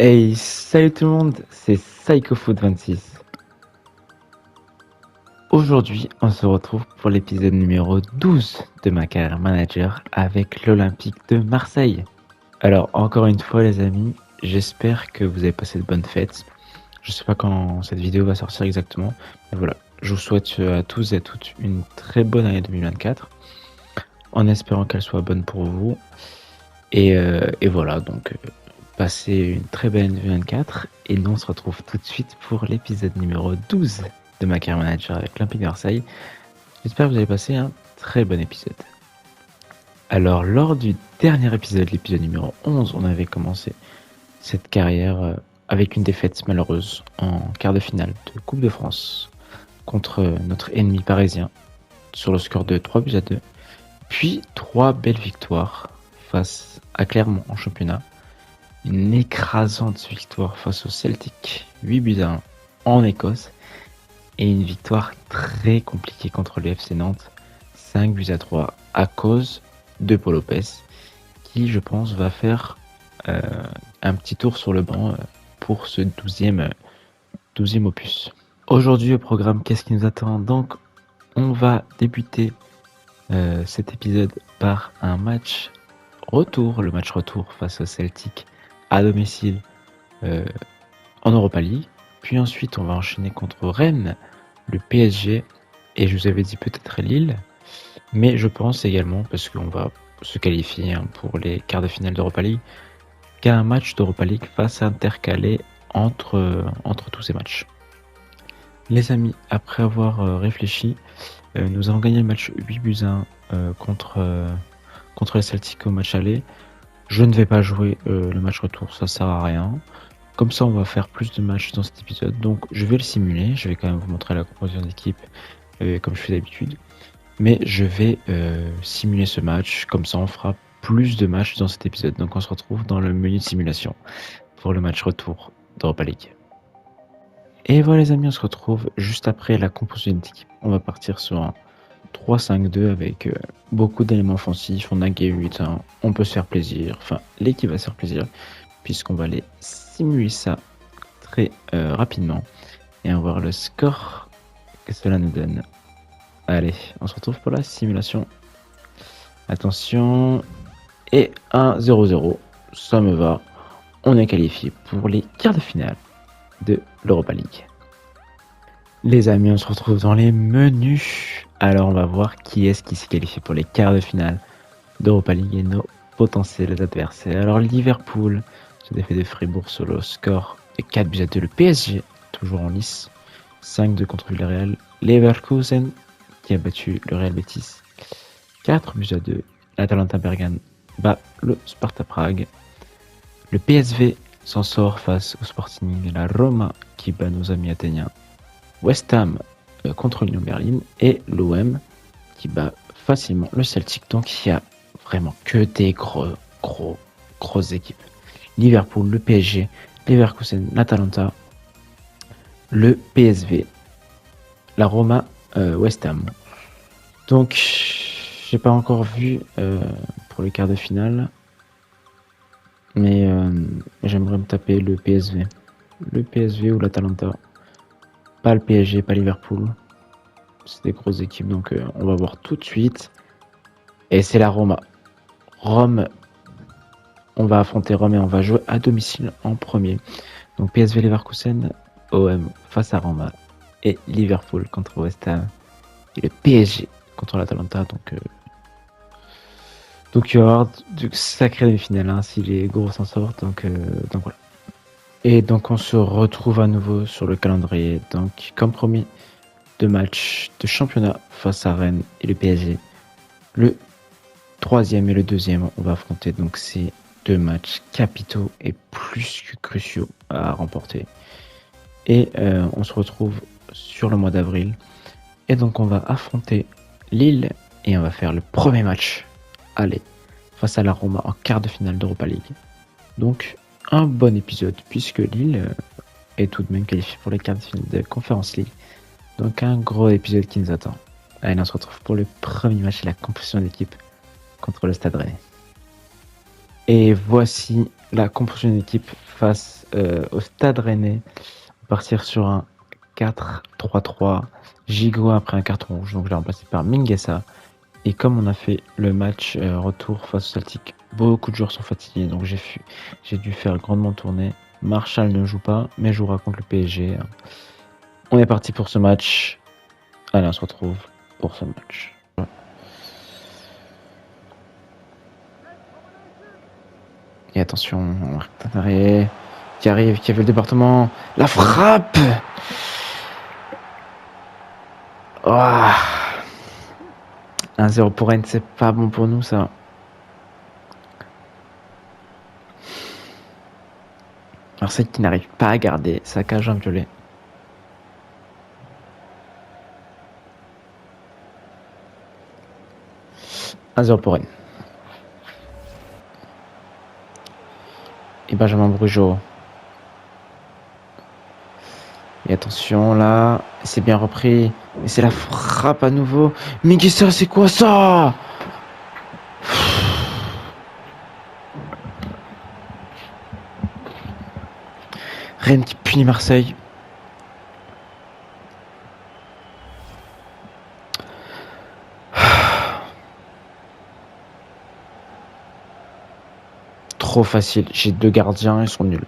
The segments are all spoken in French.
Hey, salut tout le monde, c'est PsychoFoot26. Aujourd'hui, on se retrouve pour l'épisode numéro 12 de ma carrière manager avec l'Olympique de Marseille. Alors, encore une fois, les amis, j'espère que vous avez passé de bonnes fêtes. Je sais pas quand cette vidéo va sortir exactement, mais voilà, je vous souhaite à tous et à toutes une très bonne année 2024, en espérant qu'elle soit bonne pour vous. Et voilà, donc passez une très belle année 2024 et nous on se retrouve tout de suite pour l'épisode numéro 12 de ma carrière manager avec l'Olympique de Marseille. J'espère que vous avez passé un très bon épisode. Alors lors du dernier épisode, l'épisode numéro 11, on avait commencé cette carrière avec une défaite malheureuse en quart de finale de Coupe de France contre notre ennemi parisien sur le score de 3-2, puis 3 belles victoires face à Clermont en championnat. Une écrasante victoire face au Celtic, 8-1 en Écosse, et une victoire très compliquée contre le FC Nantes, 5-3 à cause de Paul Lopez, qui je pense va faire un petit tour sur le banc pour ce 12e opus. Aujourd'hui au programme, qu'est-ce qui nous attend? Donc on va débuter cet épisode par un match retour, le match retour face au Celtic à domicile en Europa League. Puis ensuite, on va enchaîner contre Rennes, le PSG, et je vous avais dit peut-être Lille. Mais je pense également, parce qu'on va se qualifier pour les quarts de finale d'Europa League, qu'un match d'Europa League va s'intercaler entre tous ces matchs. Les amis, après avoir réfléchi, nous avons gagné le match 8-1 contre les Celtics au match aller. Je ne vais pas jouer le match retour, ça sert à rien. Comme ça, on va faire plus de matchs dans cet épisode. Donc, je vais le simuler. Je vais quand même vous montrer la composition d'équipe comme je fais d'habitude. Mais je vais simuler ce match. Comme ça, on fera plus de matchs dans cet épisode. Donc, on se retrouve dans le menu de simulation pour le match retour d'Europa League. Et voilà, les amis, on se retrouve juste après la composition d'équipe. On va partir sur un 3-5-2 avec beaucoup d'éléments offensifs. On a game 8. On peut se faire plaisir. Enfin, l'équipe va se faire plaisir. Puisqu'on va aller simuler ça très rapidement et on va voir le score que cela nous donne. Allez, on se retrouve pour la simulation. Attention, et 1-0-0, ça me va. On est qualifié pour les quarts de finale de l'Europa League. Les amis, on se retrouve dans les menus. Alors on va voir qui est-ce qui s'est qualifié pour les quarts de finale d'Europa League et nos potentiels adversaires. Alors Liverpool se défait de Fribourg sur le score de 4-2. Le PSG, toujours en lice, 5-2 contre Villarreal. Leverkusen qui a battu le Real Betis, 4-2. L'Atalanta Bergame bat le Sparta Prague. Le PSV s'en sort face au Sporting. La Roma qui bat nos amis athéniens. West Ham contre l'Union Berlin. Et l'OM qui bat facilement le Celtic. Donc il y a vraiment que des grosses équipes. Liverpool, le PSG, Leverkusen, l'Atalanta, le PSV, la Roma, West Ham. Donc, j'ai pas encore vu pour le quart de finale, mais j'aimerais me taper le PSV. Le PSV ou l'Atalanta. Pas le PSG, pas Liverpool. C'est des grosses équipes, donc on va voir tout de suite. Et c'est la Roma. Rome. On va affronter Rome et on va jouer à domicile en premier. Donc PSV Leverkusen, OM face à Roma et Liverpool contre West Ham et le PSG contre l'Atalanta. Donc il va y avoir de sacrées demi-finales si les gros s'en sortent. Donc voilà. Et donc on se retrouve à nouveau sur le calendrier. Donc comme promis, 2 matchs de championnat face à Rennes et le PSG. Le 3e et le 2e, on va affronter donc ces 2 matchs capitaux et plus que cruciaux à remporter. Et on se retrouve sur le mois d'avril. Et donc on va affronter Lille et on va faire le premier match aller face à la Roma en quart de finale d'Europa League. Donc un bon épisode puisque Lille est tout de même qualifié pour les quarts de finale de Conference League. Donc un gros épisode qui nous attend. Allez, on se retrouve pour le premier match de la composition d'équipe contre le Stade Rennais. Et voici la composition d'équipe face au Stade Rennais. Partir sur un 4-3-3. Gigot après un carton rouge, donc je l'ai remplacé par Mingueza. Et comme on a fait le match retour face au Celtic, beaucoup de joueurs sont fatigués, donc j'ai dû faire grandement tourner. Marshall ne joue pas, mais jouera contre le PSG. On est parti pour ce match. Allez, on se retrouve pour ce match. Et attention, Taré qui arrive, qui avait le département. La frappe. Oh, 1-0 pour Rennes, c'est pas bon pour nous ça. Marseille qui n'arrive pas à garder sa cage inviolée. « 1-0 pour Rennes. Et Benjamin Brugeot. Et attention là, c'est bien repris. Et c'est la frappe à nouveau. Mais qu'est-ce que c'est quoi ça? Rennes qui punit Marseille. Trop facile. J'ai 2 gardiens, ils sont nuls.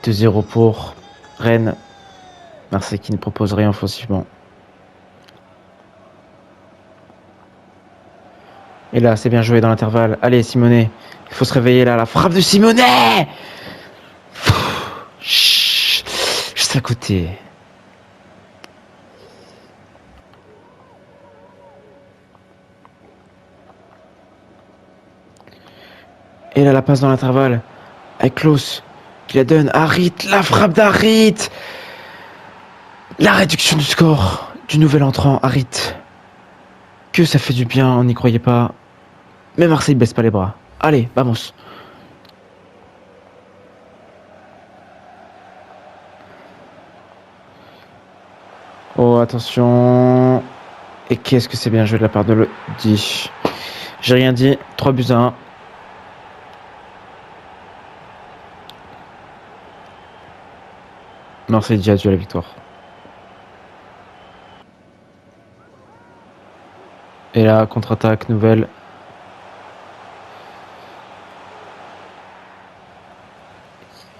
2-0 pour Rennes. Marseille qui ne propose rien offensivement. Et là, c'est bien joué dans l'intervalle. Allez, Simonet. Il faut se réveiller là. La frappe de Simonet. Juste à côté. Et là, la passe dans l'intervalle. Avec Klaus. Qui la donne. Harit. La frappe d'Harit. La réduction du score du nouvel entrant, Harit. Que ça fait du bien, on n'y croyait pas. Mais Marseille baisse pas les bras. Allez, vamos. Oh, attention. Et qu'est-ce que c'est bien joué de la part de Lodi. J'ai rien dit. 3-1. Marseille dit adieu à la victoire. Et là, contre-attaque nouvelle.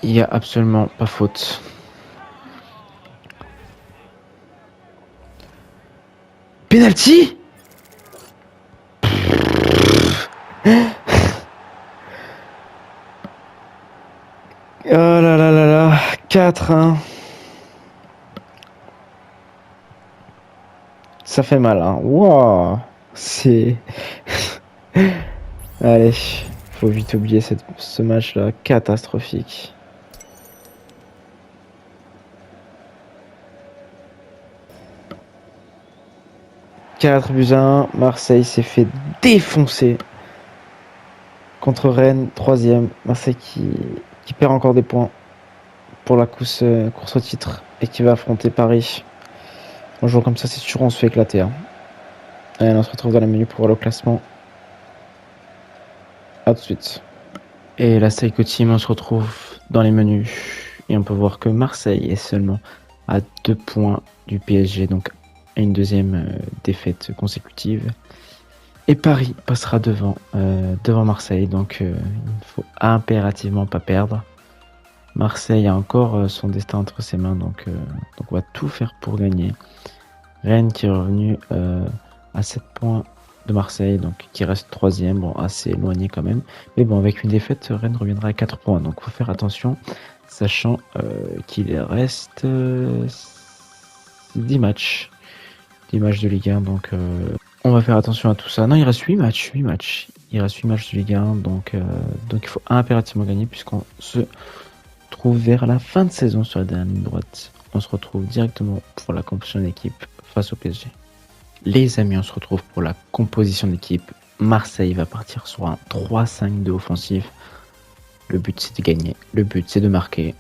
Il n'y a absolument pas faute. Penalty. Oh là là là là. 4-1. Ça fait mal, hein. Wow. C'est... Allez, faut vite oublier ce match-là. Catastrophique. « 4-1, Marseille s'est fait défoncer contre Rennes, 3ème. Marseille qui perd encore des points pour la course au titre et qui va affronter Paris. Un jour comme ça, c'est sûr, on se fait éclater. Hein. Allez, on se retrouve dans la menu pour le classement. A tout de suite. Et la Seiko Team, on se retrouve dans les menus. Et on peut voir que Marseille est seulement à 2 points du PSG, donc à une deuxième défaite consécutive. Et Paris passera devant Marseille, donc il ne faut impérativement pas perdre. Marseille a encore son destin entre ses mains, donc on va tout faire pour gagner. Rennes qui est revenu à 7 points de Marseille, donc qui reste 3ème, bon assez éloigné quand même. Mais bon, avec une défaite, Rennes reviendra à 4 points, donc il faut faire attention, sachant qu'il reste 10 matchs. 10 matchs de Ligue 1, donc on va faire attention à tout ça. Non, il reste 8 matchs. Il reste 8 matchs de Ligue 1, donc il faut impérativement gagner puisqu'on se trouve vers la fin de saison sur la dernière ligne droite. On se retrouve directement pour la composition d'équipe face au PSG. Les amis, on se retrouve pour la composition d'équipe. Marseille va partir sur un 3-5-2 offensif. Le but c'est de gagner, le but c'est de marquer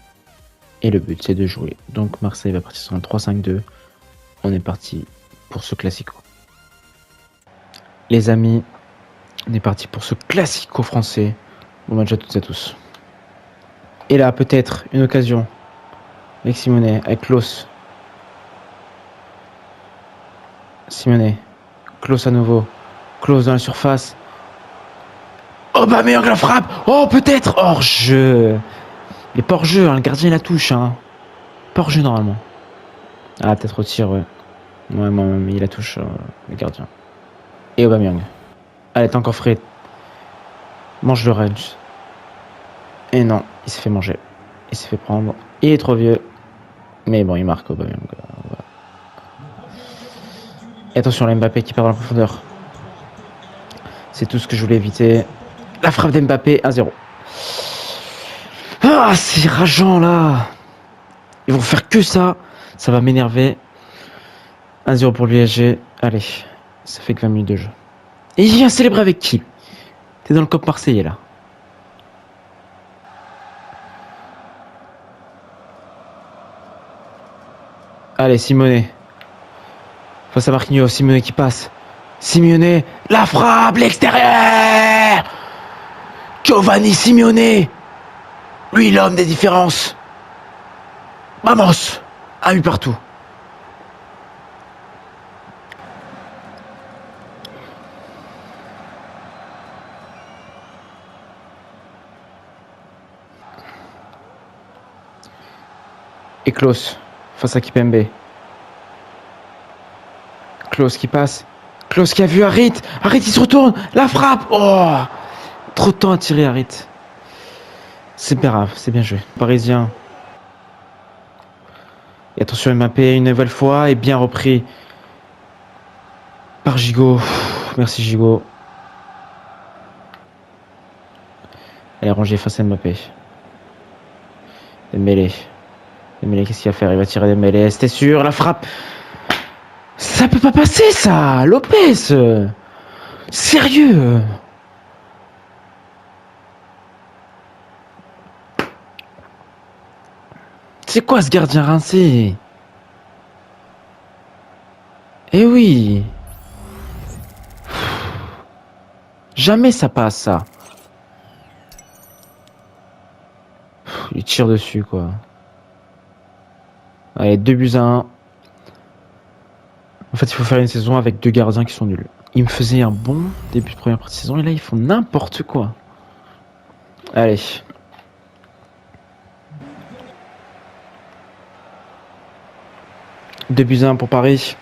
et le but c'est de jouer. Donc Marseille va partir sur un 3-5-2. On est parti pour ce classico. Les amis, on est parti pour ce classico français Bon match à toutes et à tous. Et là, peut-être, une occasion. Avec Simonet, avec Klaus. Simonet. Klaus à nouveau. Klaus dans la surface. Oh bah mais la frappe. Oh peut-être hors-jeu. Mais pas hors-jeu, hein, le gardien il la touche. Hein. Pas hors-jeu normalement. Ah peut-être au tir, ouais. Ouais, mais il la touche, le gardien. Et Aubameyang. Allez, t'es encore frais. Mange le range. Et non, il s'est fait manger. Il s'est fait prendre. Il est trop vieux. Mais bon, il marque Aubameyang. Voilà. Et attention, Mbappé qui part dans la profondeur. C'est tout ce que je voulais éviter. La frappe d'Mbappé, 1-0. Ah, c'est rageant là. Ils vont faire que ça. Ça va m'énerver. 1-0 pour l'USG. Allez, ça fait que 20 minutes de jeu. Et il vient célébrer avec qui? T'es dans le COP marseillais là. Allez, Simonet. Face à Marquinhos, Simonet qui passe. Simonet, la frappe, l'extérieur. Giovanni Simonet. Lui, l'homme des différences. Vamos. Un but partout. Et Klaus face à Kipembe. Klaus qui passe. Klaus qui a vu Harit. Harit il se retourne. La frappe. Oh, trop de temps à tirer Harit. C'est pas grave, c'est bien joué. Parisien. Et attention Mbappé une nouvelle fois et bien repris par Gigot. Merci Gigot. Elle est rangée face à Mbappé. Dembélé. Dembélé, qu'est-ce qu'il va faire? Il va tirer Dembélé. C'était sûr, la frappe. Ça peut pas passer ça. Lopez. Sérieux. C'est quoi ce gardien rincé? Eh oui. Jamais ça passe ça. Il tire dessus quoi. Allez, 2-1. En fait, il faut faire une saison avec 2 gardiens qui sont nuls. Ils me faisaient un bon début de première partie de saison et là ils font n'importe quoi. Allez. Deux buts à 1 pour Paris.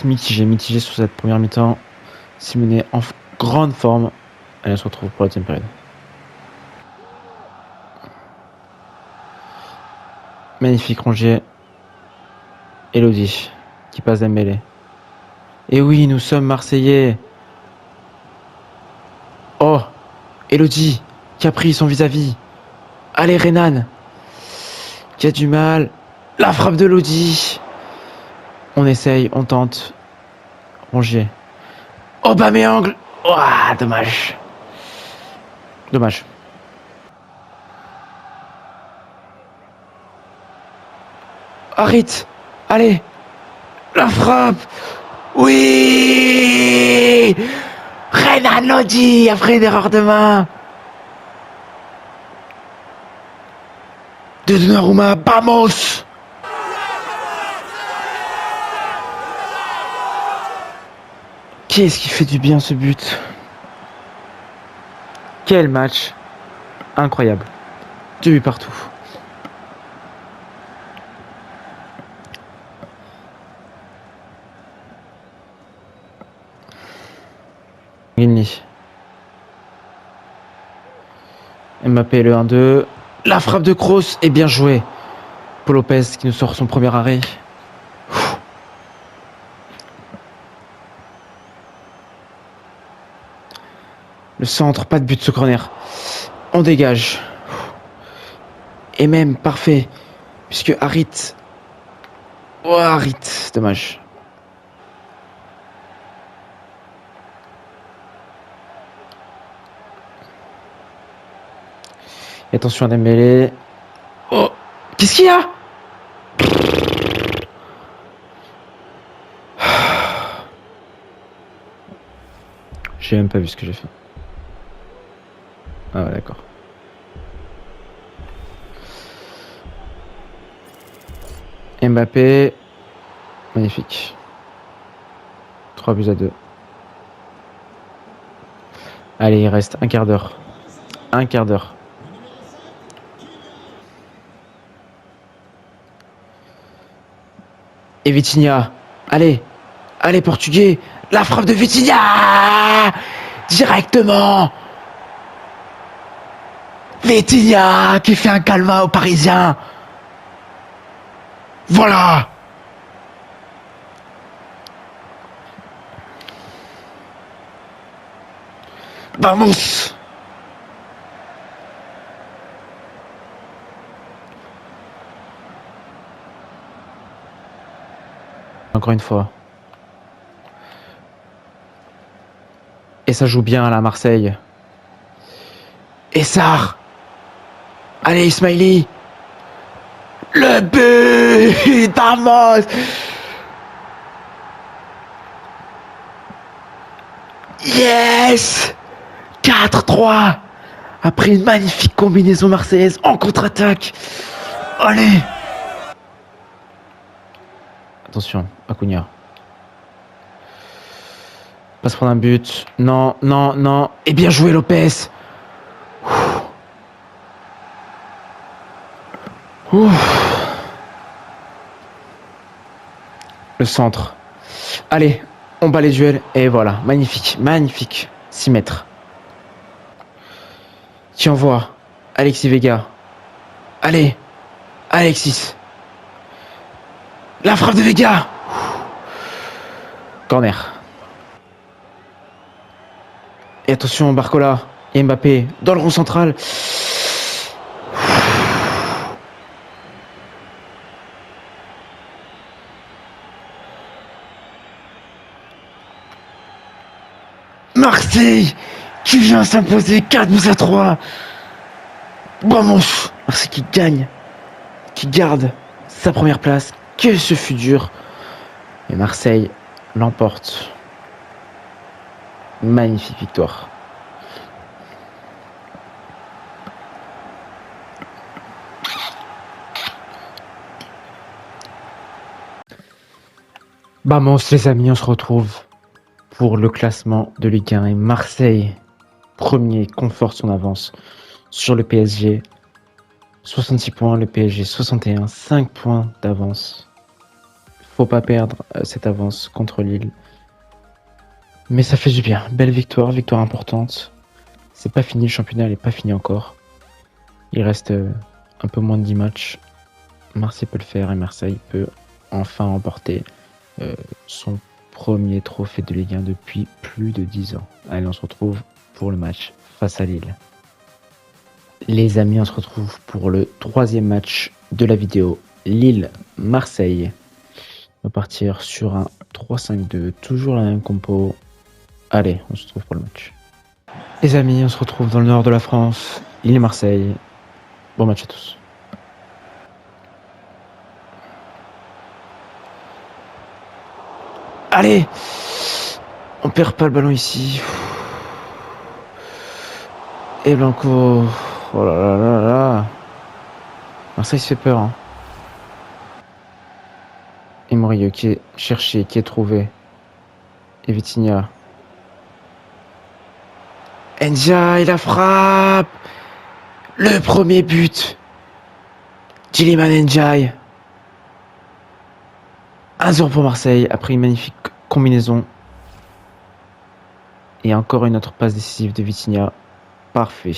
Mitigé sur cette première mi-temps. Simonet en grande forme. Allez, on se retrouve pour la deuxième période. Magnifique Rongier. Elodie qui passe Dembélé. Et oui, nous sommes Marseillais. Oh, Elodie qui a pris son vis-à-vis. Allez, Renan qui a du mal. La frappe de Elodie. On essaye, on tente. Rongier. Aubameyang. Ouah, dommage. Dommage. Harit. Allez. La frappe. Oui. Renan Lodi après une erreur de main. De Donnarumma. Vamos. Qu'est-ce qui fait du bien ce but? Quel match incroyable. 2 buts partout. Guigny. Mbappé le 1-2. La frappe de Kroos est bien jouée. Paul Lopez qui nous sort son premier arrêt. Le centre, pas de but ce corner. On dégage. Et même parfait. Puisque Harit. Oh, Harit, dommage. Et attention à Dembélé. Oh, qu'est-ce qu'il y a? J'ai même pas vu ce que j'ai fait. Ah ouais, d'accord. Mbappé. Magnifique. 3-2. Allez, il reste un quart d'heure. Un quart d'heure. Et Vitinha. Allez. Allez, Portugais. La frappe de Vitinha. Directement. Vitinha qui fait un calma aux Parisiens. Voilà. Vamos. Encore une fois. Et ça joue bien à la Marseille. Et Sarr. Allez, Ismaili. Le but. Vamos. Yes. 4-3. Après une magnifique combinaison marseillaise en contre-attaque. Allez. Attention, Acuna. Pas se prendre un but. Non, non, non. Et bien joué, Lopez. Ouf. Le centre. Allez, on bat les duels. Et voilà, magnifique, magnifique. 6 mètres. Qui envoie Alexis Vega. Allez, Alexis. La frappe de Vega. Corner. Et attention, Barcola et Mbappé dans le rond central. Marseille qui vient s'imposer 4-3. Vamos. Marseille qui gagne, qui garde sa première place. Que ce fut dur. Et Marseille l'emporte. Magnifique victoire. Vamos les amis, on se retrouve pour le classement de Ligue 1 et Marseille, premier, conforte son avance sur le PSG. 66 points, le PSG 61, 5 points d'avance. Faut pas perdre cette avance contre Lille. Mais ça fait du bien. Belle victoire, victoire importante. C'est pas fini, le championnat n'est pas fini encore. Il reste un peu moins de 10 matchs. Marseille peut le faire et Marseille peut enfin emporter son premier trophée de Ligue 1 depuis plus de 10 ans. Allez, on se retrouve pour le match face à Lille. Les amis, on se retrouve pour le troisième match de la vidéo. Lille-Marseille. On va partir sur un 3-5-2. Toujours la même compo. Allez, on se retrouve pour le match. Les amis, on se retrouve dans le nord de la France. Lille-Marseille. Bon match à tous. Allez! On perd pas le ballon ici. Et Blanco. Oh là là là là. Marseille se fait peur. Hein. Et Murillo qui est cherché, qui est trouvé. Et Vitinha. Ndiaye, la frappe. Le premier but. Iliman Ndiaye. 1-0 pour Marseille après une magnifique combinaison. Et encore une autre passe décisive de Vitinha. Parfait.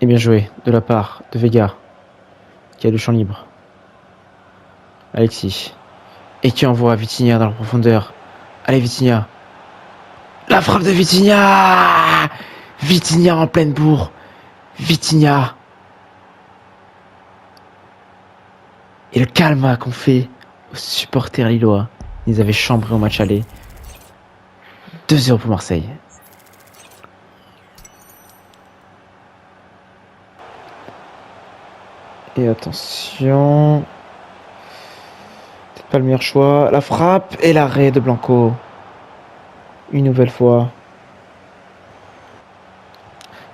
Et bien joué de la part de Vega, qui a le champ libre. Alexis. Et qui envoie Vitinha dans la profondeur. Allez Vitinha. La frappe de Vitinha. Vitinha en pleine bourre. Vitinha. Et le calme qu'on fait aux supporters lillois. Ils avaient chambré au match aller. 2-0 pour Marseille. Et attention. Peut-être pas le meilleur choix. La frappe et l'arrêt de Blanco. Une nouvelle fois.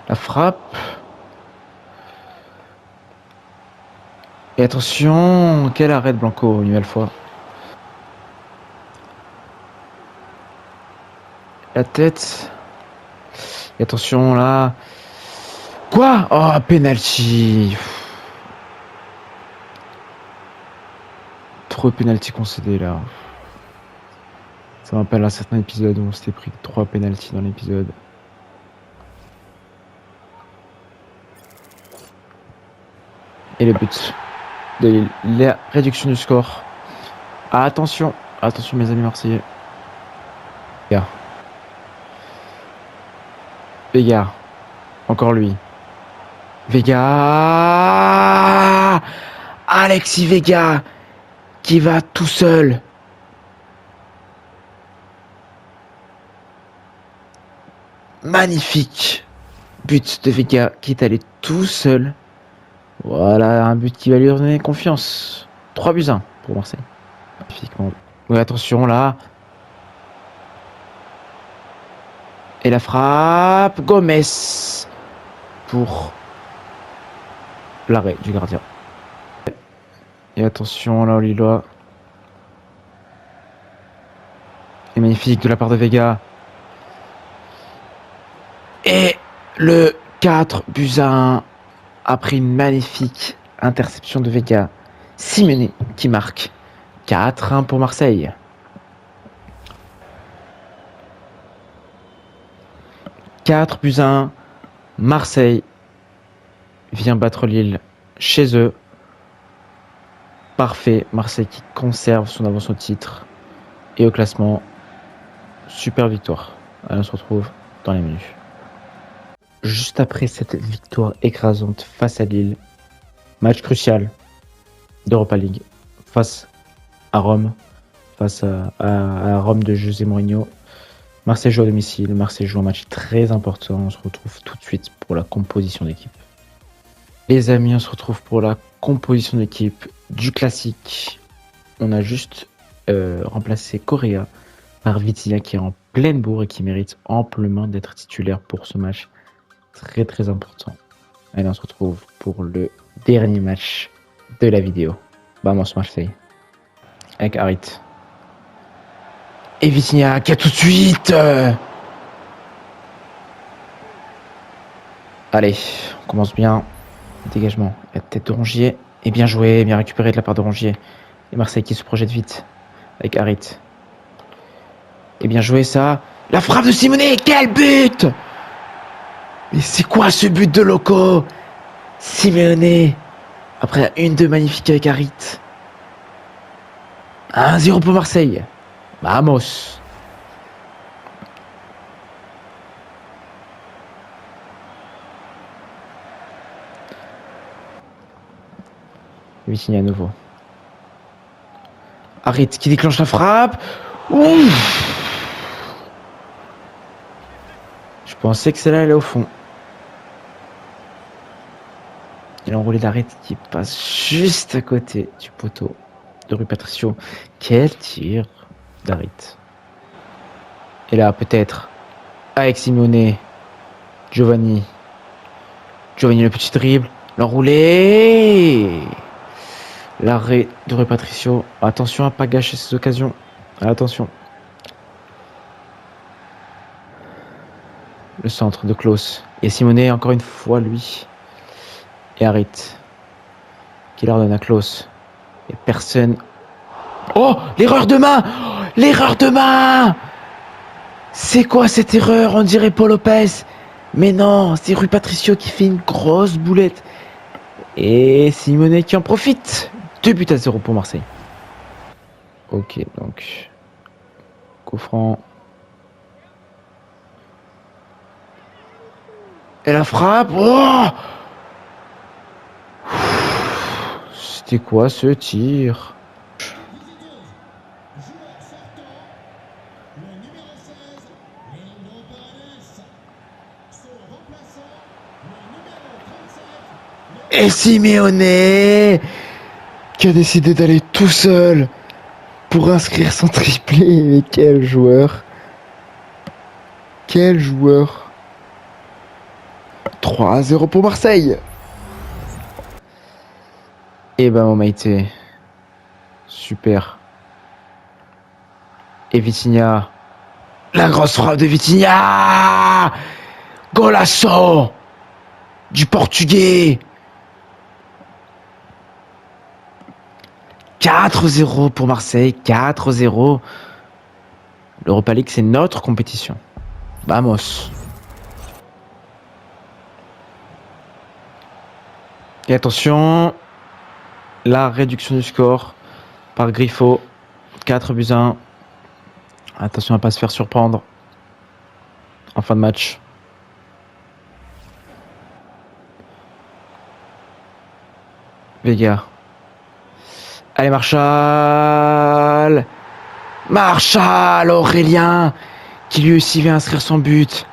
La frappe. Et attention. Quel arrêt de Blanco, une nouvelle fois. La tête. Et attention là. Quoi? Oh, penalty. Trop de penalty concédés là. Ça me rappelle un certain épisode où on s'était pris 3 penalties dans l'épisode. Et le but de la réduction du score. Attention, attention mes amis marseillais. Vega. Vega. Encore lui. Vega. Alexis Vega qui va tout seul. Magnifique but de Vega qui est allé tout seul. Voilà un but qui va lui donner confiance. 3-1 pour Marseille. Magnifiquement. Oui, attention là. Et la frappe. Gomez pour l'arrêt du gardien. Et attention là, Lillois. Et magnifique de la part de Vega. Et le 4-1 après une magnifique interception de Vega. Simeone qui marque 4-1 pour Marseille. « 4-1. Marseille vient battre Lille chez eux. Parfait. Marseille qui conserve son avance au titre et au classement. Super victoire. Allez, on se retrouve dans les menus. Juste après cette victoire écrasante face à Lille, match crucial d'Europa League face à Rome, face à Rome de José Mourinho. Marseille joue à domicile, Marseille joue un match très important. On se retrouve tout de suite pour la composition d'équipe. Les amis, on se retrouve pour la composition d'équipe du classique. On a juste remplacé Correa par Vitinha qui est en pleine bourre et qui mérite amplement d'être titulaire pour ce match très très important. Allez, on se retrouve pour le dernier match de la vidéo. Vamos Marseille. Avec Harit. Et Vitinha qui a tout de suite. Allez, on commence bien. Dégagement. La tête de Rongier. Et bien joué, bien récupéré de la part de Rongier. Et Marseille qui se projette vite. Avec Harit. Et bien joué ça. La frappe de Simeone. Quel but! Mais c'est quoi ce but de Loco? Simeone. Après une de magnifique avec Harit. 1-0 pour Marseille. Vamos. Vitinha à nouveau. Harit qui déclenche la frappe. Ouf. Je pensais que celle-là allait au fond. Et l'enroulé d'Harit qui passe juste à côté du poteau de Rui Patricio. Quel tir d'Harit. Et là, peut-être, avec Simeone, Giovanni. Giovanni, le petit dribble. L'enroulé. L'arrêt de Rui Patricio. Attention à pas gâcher ces occasions. Attention. Le centre de Klaus. Et Simeone, encore une fois, lui. Et Harit. Qui leur donne à Klaus. Et personne. Oh, l'erreur de main. L'erreur de main. C'est quoi cette erreur? On dirait Paul Lopez. Mais non, c'est Rui Patricio qui fait une grosse boulette. Et Simeone qui en profite. 2-0 pour Marseille. Ok, donc. Coup franc. Et la frappe. Oh! C'était quoi ce tir? Et Simeone qui a décidé d'aller tout seul pour inscrire son triplé. Mais quel joueur! Quel joueur! 3-0 pour Marseille. Et ben mon Maïté. Super. Et Vitinha. La grosse frappe de Vitinha. Golasso du Portugais. 4-0 pour Marseille. 4-0. L'Europa League, c'est notre compétition. Vamos. Et attention, la réduction du score par Griffo. 4-1. Attention à ne pas se faire surprendre en fin de match. Vega. Allez, Marshall. Marshall, Aurélien, qui lui aussi vient inscrire son but.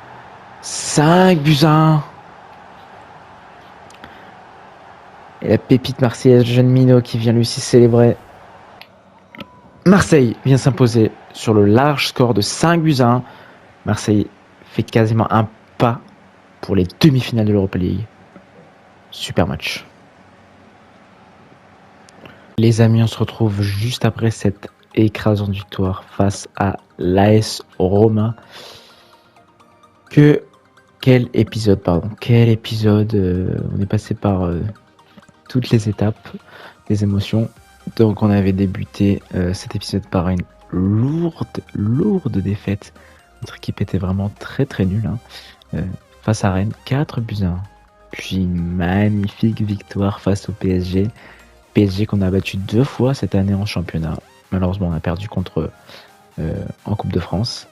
5-1. Et la pépite marseillaise, jeune minot, qui vient lui aussi célébrer. Marseille vient s'imposer sur le large score de 5-1. Marseille fait quasiment un pas pour les demi-finales de l'Europa League. Super match. Les amis, on se retrouve juste après cette écrasante victoire face à l'AS Roma. Quel épisode, pardon. Quel épisode. On est passé par toutes les étapes des émotions. Donc on avait débuté cet épisode par une lourde défaite. Notre équipe était vraiment très nulle. Face à Rennes, 4-1. Puis une magnifique victoire face au PSG. PSG qu'on a battu 2 fois cette année en championnat. Malheureusement, on a perdu contre eux en Coupe de France.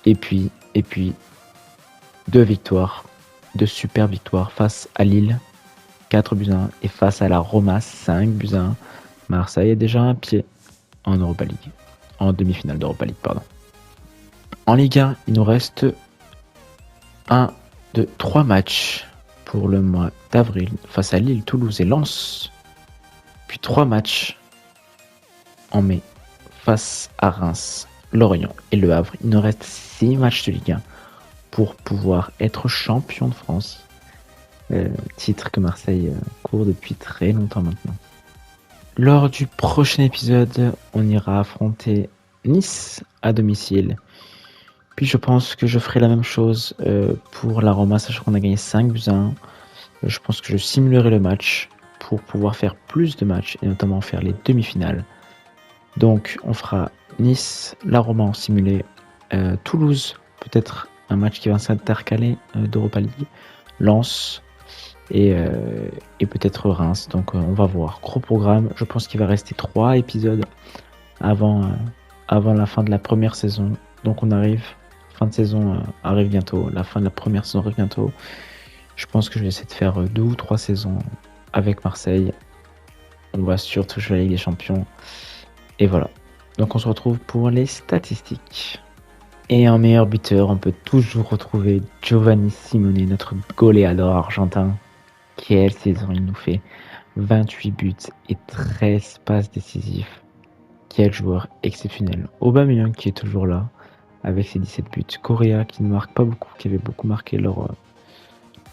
Et puis 2 victoires, 2 super victoires face à Lille, 4-1, et face à la Roma, 5-1. Marseille est déjà un pied en Europa League, en demi-finale d'Europa League, pardon. En Ligue 1, il nous reste 3 matchs pour le mois d'avril face à Lille, Toulouse et Lens. Puis 3 matchs en mai face à Reims, Lorient et Le Havre. Il nous reste 6 matchs de Ligue 1 pour pouvoir être champion de France. Titre que Marseille court depuis très longtemps maintenant. Lors du prochain épisode, on ira affronter Nice à domicile. Puis je pense que je ferai la même chose pour la Roma, sachant qu'on a gagné 5-1. Je pense que je simulerai le match pour pouvoir faire plus de matchs et notamment faire les demi-finales. Donc on fera Nice, la Roma en simulé, Toulouse, peut-être un match qui va s'intercaler d'Europa League, Lens et peut-être Reims. Donc on va voir. Gros programme, je pense qu'il va rester 3 épisodes avant la fin de la première saison. Donc on arrive, fin de saison arrive bientôt, la fin de la première saison arrive bientôt. Je pense que je vais essayer de faire 2 ou 3 saisons avec Marseille. On va surtout jouer la Ligue des Champions. Et voilà. Donc on se retrouve pour les statistiques. Et en meilleur buteur, on peut toujours retrouver Giovanni Simone, notre goleador argentin. Quelle saison il nous fait. 28 buts et 13 passes décisives. Quel joueur exceptionnel. Aubameyang qui est toujours là avec ses 17 buts. Correa qui ne marque pas beaucoup, qui avait beaucoup marqué lors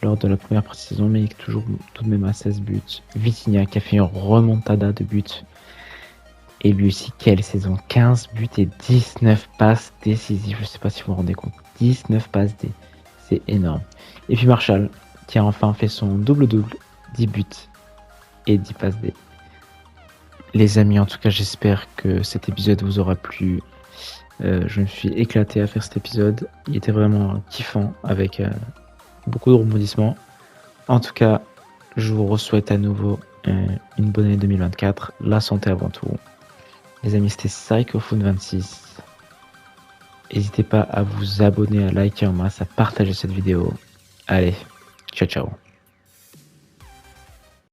de la première partie de saison, mais il est toujours tout de même à 16 buts. Vitinha qui a fait une remontada de buts. Et lui aussi, quelle saison. 15 buts et 19 passes décisives. Je ne sais pas si vous vous rendez compte. 19 passes D. C'est énorme. Et puis Marshall qui a enfin fait son double-double. 10 buts et 10 passes D. Les amis, en tout cas, j'espère que cet épisode vous aura plu. Je me suis éclaté à faire cet épisode. Il était vraiment kiffant avec beaucoup de rebondissements. En tout cas, je vous souhaite à nouveau une bonne année 2024. La santé avant tout. Les amis, c'était Psychophone26. N'hésitez pas à vous abonner, à liker en masse, à partager cette vidéo. Allez, ciao ciao.